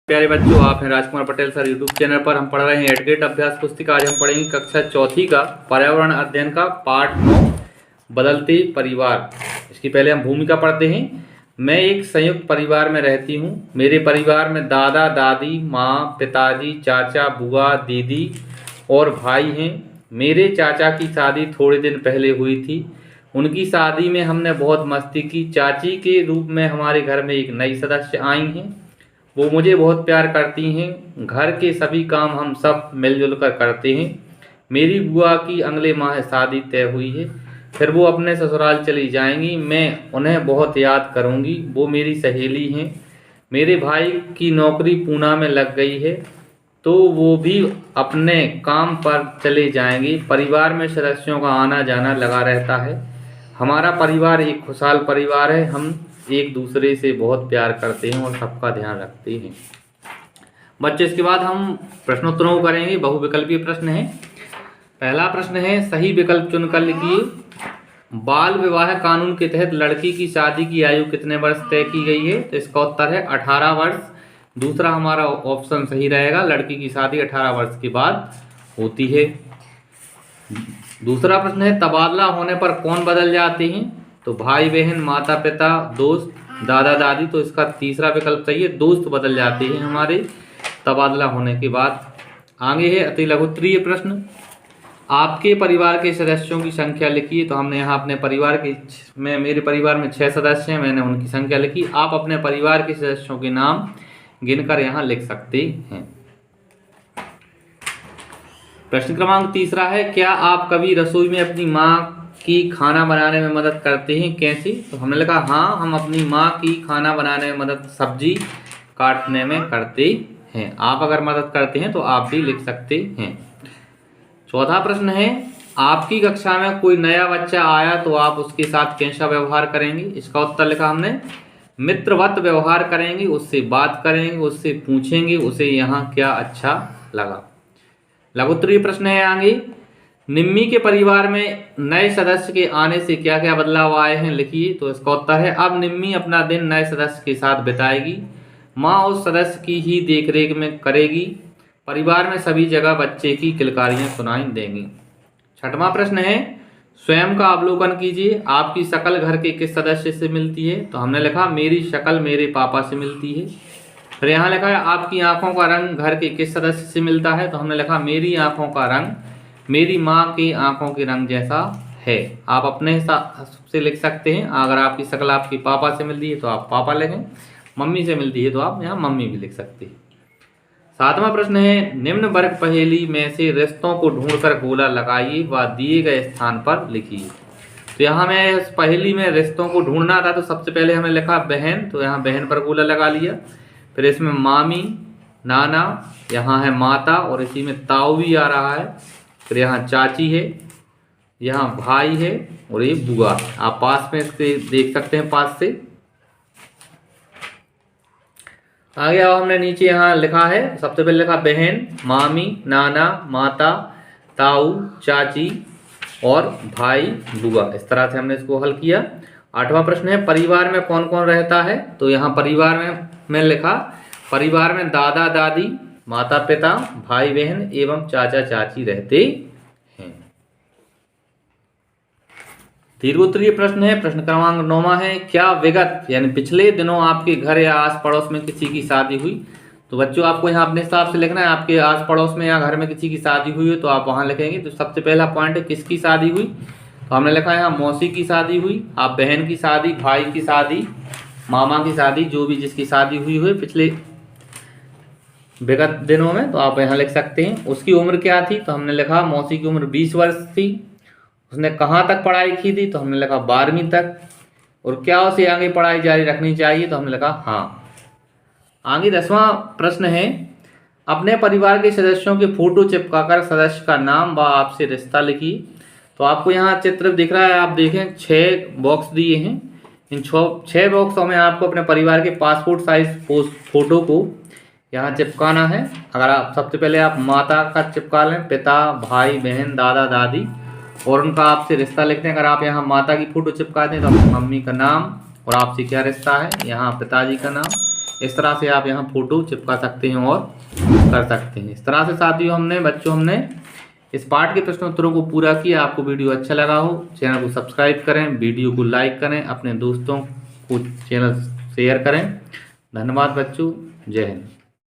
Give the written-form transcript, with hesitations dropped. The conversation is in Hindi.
प्यारे बच्चों, आप हैं Rajkumar Patel sir YouTube channel पर। हम पढ़ रहे हैं एडगेट अभ्यास पुस्तिका। आज हम पढ़ेंगे कक्षा चौथी का पर्यावरण अध्ययन का पाठ 9 बदलते परिवार। इसकी पहले हम भूमिका पढ़ते हैं। मैं एक संयुक्त परिवार में रहती हूँ। मेरे परिवार में दादा दादी, माँ, पिताजी, चाचा, बुआ, दीदी और भाई हैं। मेरे चाचा की शादी थोड़े दिन पहले हुई थी। उनकी शादी में हमने बहुत मस्ती की। चाची के रूप में हमारे घर में एक नई सदस्य आई हैं। वो मुझे बहुत प्यार करती हैं। घर के सभी काम हम सब मिलजुल कर करते हैं। मेरी बुआ की अगले माह शादी तय हुई है, फिर वो अपने ससुराल चली जाएंगी। मैं उन्हें बहुत याद करूंगी। वो मेरी सहेली हैं। मेरे भाई की नौकरी पूना में लग गई है, तो वो भी अपने काम पर चले जाएंगे। परिवार में सदस्यों का आना जाना लगा रहता है। हमारा परिवार एक खुशहाल परिवार है। हम एक दूसरे से बहुत प्यार करते हैं और सबका ध्यान रखते हैं। बच्चे, इसके बाद हम प्रश्नोत्तरों को करेंगे। बहुविकल्पीय प्रश्न है। पहला प्रश्न है, सही विकल्प चुनकर लिखिए। बाल विवाह कानून के तहत लड़की की शादी की आयु कितने वर्ष तय की गई है? तो इसका उत्तर है 18 वर्ष। दूसरा हमारा ऑप्शन सही रहेगा, लड़की की शादी 18 वर्ष के बाद होती है। दूसरा प्रश्न है, तबादला होने पर कौन बदल जाते हैं? तो भाई बहन, माता पिता, दोस्त, दादा दादी। तो इसका तीसरा विकल्प सही है, दोस्त बदल जाते हैं हमारे तबादला होने के बाद। आगे है अति लघुत्तरीय प्रश्न। आपके परिवार के सदस्यों की संख्या लिखिए। तो हमने यहाँ अपने परिवार के मेरे परिवार में 6 सदस्य हैं, मैंने उनकी संख्या लिखी। आप अपने परिवार के सदस्यों के नाम गिनकर यहाँ लिख सकते हैं। प्रश्न क्रमांक तीसरा है, क्या आप कभी रसोई में अपनी माँ की खाना बनाने में मदद करते हैं? कैसे? तो हमने लिखा हाँ, हम अपनी माँ की खाना बनाने में मदद सब्जी काटने में करते हैं। आप अगर मदद करते हैं तो आप भी लिख सकते हैं। चौथा प्रश्न है, आपकी कक्षा में कोई नया बच्चा आया तो आप उसके साथ कैसा व्यवहार करेंगे? इसका उत्तर लिखा हमने, मित्रवत व्यवहार करेंगे, उससे बात करेंगे, उससे पूछेंगे उसे यहाँ क्या अच्छा लगा। लघुत्तरीय प्रश्न है आगे, निम्मी के परिवार में नए सदस्य के आने से क्या क्या बदलाव आए हैं? लिखिए। तो इसका उत्तर है, अब निम्मी अपना दिन नए सदस्य के साथ बिताएगी। माँ उस सदस्य की ही देखरेख में करेगी। परिवार में सभी जगह बच्चे की किलकारियां सुनाई देंगी। छठवां प्रश्न है, स्वयं का अवलोकन कीजिए। आपकी शक्ल घर के किस सदस्य से मिलती है? तो हमने लिखा, मेरी शक्ल मेरे पापा से मिलती है। फिर यहाँ लिखा है, आपकी आंखों का रंग घर के किस सदस्य से मिलता है? तो हमने लिखा, मेरी आंखों का रंग मेरी माँ की आंखों के रंग जैसा है। आप अपने हिसाब से लिख सकते हैं। अगर आपकी शक्ल आपके पापा से मिलती है तो आप पापा लिखें, मम्मी से मिलती है तो आप यहाँ मम्मी भी लिख सकते हैं। सातवां प्रश्न है, निम्न वर्ग पहेली में से रिश्तों को ढूंढकर गोला लगाइए व दिए गए स्थान पर लिखिए। तो यहाँ मैं इस पहेली में रिश्तों को ढूंढना था, तो सबसे पहले हमने लिखा बहन, तो यहाँ बहन पर गोला लगा लिया। फिर इसमें मामी, नाना, यहाँ है माता और इसी में ताऊ भी आ रहा है। फिर यहाँ चाची है, यहाँ भाई है और ये बुआ। आप पास में इसके देख सकते हैं पास से। आगे अब हमने नीचे यहाँ लिखा है, सबसे पहले लिखा बहन, मामी, नाना, माता, ताऊ, चाची और भाई, बुआ। इस तरह से हमने इसको हल किया। आठवां प्रश्न है, परिवार में कौन कौन रहता है? तो यहाँ परिवार में लिखा, परिवार में दादा दादी, माता पिता, भाई बहन एवं चाचा चाची रहते हैं। दीर्घोत्तरीय प्रश्न है। प्रश्न क्रमांक 9वां है, क्या विगत यानी पिछले दिनों आपके घर या आस पड़ोस में किसी की शादी हुई? तो बच्चों, आपको यहाँ अपने हिसाब से लिखना है। आपके आस पड़ोस में या घर में किसी की शादी हुई है तो आप वहाँ लिखेंगे। तो सबसे पहला पॉइंट है, किसकी शादी हुई? तो हमने लिखा है यहाँ मौसी की शादी हुई। आप बहन की शादी, भाई की शादी, मामा की शादी, जो भी जिसकी शादी हुई है पिछले विगत दिनों में, तो आप यहाँ लिख सकते हैं। उसकी उम्र क्या थी? तो हमने लिखा मौसी की उम्र 20 वर्ष थी। उसने कहाँ तक पढ़ाई की थी? तो हमने लिखा 12वीं तक। और क्या उसे आगे पढ़ाई जारी रखनी चाहिए? तो हमने लिखा हाँ। आगे 10वां प्रश्न है, अपने परिवार के सदस्यों के फोटो चिपकाकर सदस्य का नाम व आपसे रिश्ता लिखिए। तो आपको यहाँ चित्र दिख रहा है, आप देखें 6 बॉक्स दिए हैं। इन 6 बॉक्सों में आपको अपने परिवार के पासपोर्ट साइज फोटो को यहाँ चिपकाना है। अगर आप सबसे पहले आप माता का चिपका लें, पिता, भाई बहन, दादा दादी और उनका आपसे रिश्ता लिखते हैं। अगर आप यहाँ माता की फ़ोटो चिपका दें तो अपनी मम्मी का नाम और आपसे क्या रिश्ता है, यहाँ पिताजी का नाम, इस तरह से आप यहाँ फ़ोटो चिपका सकते हैं और कर सकते हैं। इस तरह से साथियों हमने इस पाठ के प्रश्नोत्तरों को पूरा किया। आपको वीडियो अच्छा लगा हो, चैनल को सब्सक्राइब करें, वीडियो को लाइक करें, अपने दोस्तों को चैनल शेयर करें। धन्यवाद बच्चों, जय हिंद।